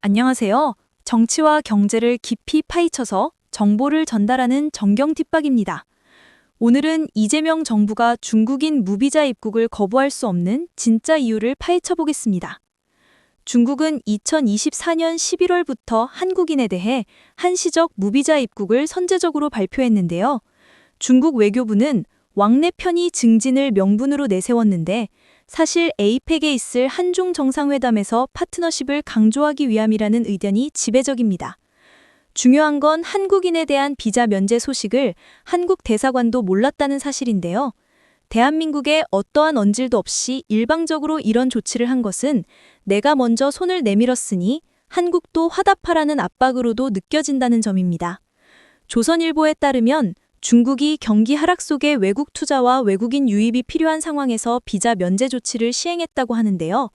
안녕하세요. 정치와 경제를 깊이 파헤쳐서 정보를 전달하는 정경티박입니다. 오늘은 이재명 정부가 중국인 무비자 입국을 거부할 수 없는 진짜 이유를 파헤쳐 보겠습니다. 중국은 2024년 11월부터 한국인에 대해 한시적 무비자 입국을 선제적으로 발표했는데요. 중국 외교부는 왕래 편의 증진을 명분으로 내세웠는데 사실 에이펙에 있을 한중 정상회담에서 파트너십을 강조하기 위함이라는 의견이 지배적입니다. 중요한 건 한국인에 대한 비자 면제 소식을 한국 대사관도 몰랐다는 사실인데요. 대한민국에 어떠한 언질도 없이 일방적으로 이런 조치를 한 것은 내가 먼저 손을 내밀었으니 한국도 화답하라는 압박으로도 느껴진다는 점입니다. 조선일보에 따르면 중국이 경기 하락 속에 외국 투자와 외국인 유입이 필요한 상황에서 비자 면제 조치를 시행했다고 하는데요.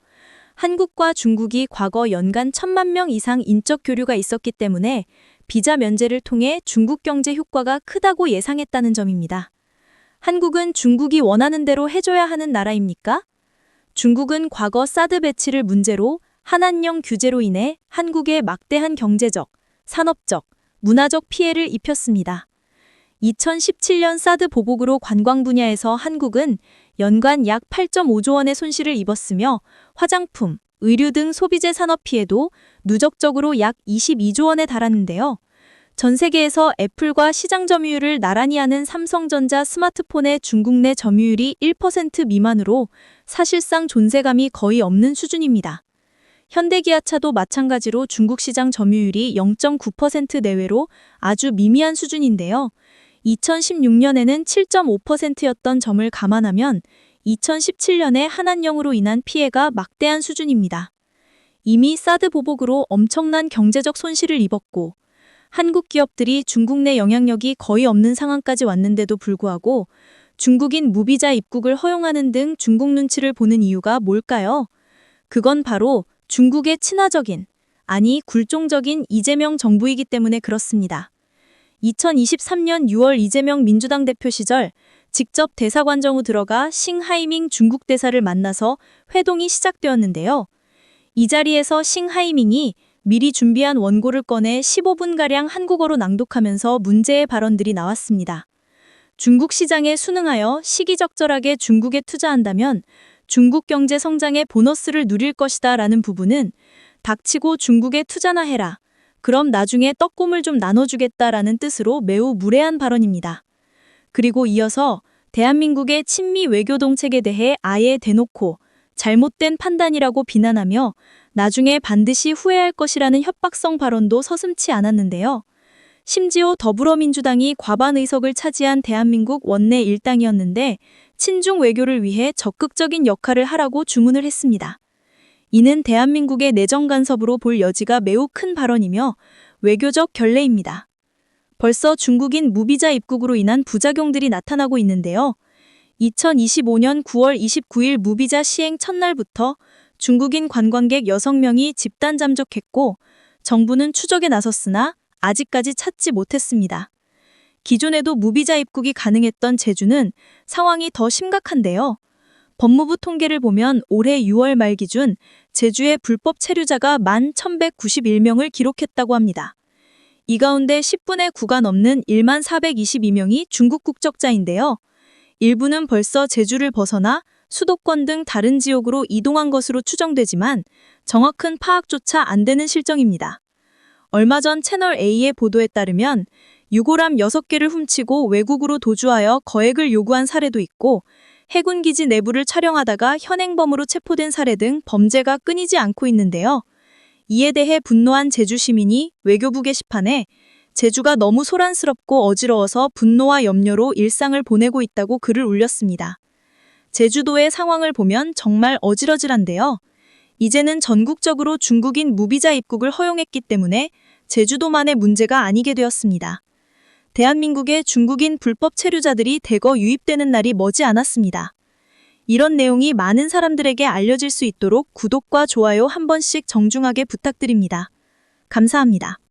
한국과 중국이 과거 연간 1,000만 명 이상 인적 교류가 있었기 때문에 비자 면제를 통해 중국 경제 효과가 크다고 예상했다는 점입니다. 한국은 중국이 원하는 대로 해줘야 하는 나라입니까? 중국은 과거 사드 배치를 문제로 한한령 규제로 인해 한국에 막대한 경제적, 산업적, 문화적 피해를 입혔습니다. 2017년 사드 보복으로 관광 분야에서 한국은 연간 약 8.5조 원의 손실을 입었으며 화장품, 의류 등 소비재 산업 피해도 누적적으로 약 22조 원에 달하는데요. 전 세계에서 애플과 시장 점유율을 나란히 하는 삼성전자 스마트폰의 중국 내 점유율이 1% 미만으로 사실상 존재감이 거의 없는 수준입니다. 현대기아차도 마찬가지로 중국 시장 점유율이 0.9% 내외로 아주 미미한 수준인데요. 2016년에는 7.5%였던 점을 감안하면 2017년에 한한령으로 인한 피해가 막대한 수준입니다. 이미 사드 보복으로 엄청난 경제적 손실을 입었고 한국 기업들이 중국 내 영향력이 거의 없는 상황까지 왔는데도 불구하고 중국인 무비자 입국을 허용하는 등 중국 눈치를 보는 이유가 뭘까요? 그건 바로 중국의 친화적인, 아니 굴종적인 이재명 정부이기 때문에 그렇습니다. 2023년 6월 이재명 민주당 대표 시절 직접 대사관정으로 들어가 싱하이밍 중국 대사를 만나서 회동이 시작되었는데요. 이 자리에서 싱하이밍이 미리 준비한 원고를 꺼내 15분가량 한국어로 낭독하면서 문제의 발언들이 나왔습니다. 중국 시장에 순응하여 시기적절하게 중국에 투자한다면 중국 경제 성장의 보너스를 누릴 것이다 라는 부분은 닥치고 중국에 투자나 해라. 그럼 나중에 떡고물 좀 나눠주겠다라는 뜻으로 매우 무례한 발언입니다. 그리고 이어서 대한민국의 친미 외교 동책에 대해 아예 대놓고 잘못된 판단이라고 비난하며 나중에 반드시 후회할 것이라는 협박성 발언도 서슴지 않았는데요. 심지어 더불어민주당이 과반 의석을 차지한 대한민국 원내 일당이었는데 친중 외교를 위해 적극적인 역할을 하라고 주문을 했습니다. 이는 대한민국의 내정 간섭으로 볼 여지가 매우 큰 발언이며 외교적 결례입니다. 벌써 중국인 무비자 입국으로 인한 부작용들이 나타나고 있는데요. 2025년 9월 29일 무비자 시행 첫날부터 중국인 관광객 6명이 집단 잠적했고 정부는 추적에 나섰으나 아직까지 찾지 못했습니다. 기존에도 무비자 입국이 가능했던 제주는 상황이 더 심각한데요. 법무부 통계를 보면 올해 6월 말 기준 제주의 불법 체류자가 11,191명을 기록했다고 합니다. 이 가운데 10분의 9가 넘는 14,422명이 중국 국적자인데요. 일부는 벌써 제주를 벗어나 수도권 등 다른 지역으로 이동한 것으로 추정되지만 정확한 파악조차 안 되는 실정입니다. 얼마 전 채널A의 보도에 따르면 유골함 6개를 훔치고 외국으로 도주하여 거액을 요구한 사례도 있고 해군기지 내부를 촬영하다가 현행범으로 체포된 사례 등 범죄가 끊이지 않고 있는데요. 이에 대해 분노한 제주 시민이 외교부 게시판에 제주가 너무 소란스럽고 어지러워서 분노와 염려로 일상을 보내고 있다고 글을 올렸습니다. 제주도의 상황을 보면 정말 어질어질한데요. 이제는 전국적으로 중국인 무비자 입국을 허용했기 때문에 제주도만의 문제가 아니게 되었습니다. 대한민국에 중국인 불법 체류자들이 대거 유입되는 날이 머지 않았습니다. 이런 내용이 많은 사람들에게 알려질 수 있도록 구독과 좋아요 한 번씩 정중하게 부탁드립니다. 감사합니다.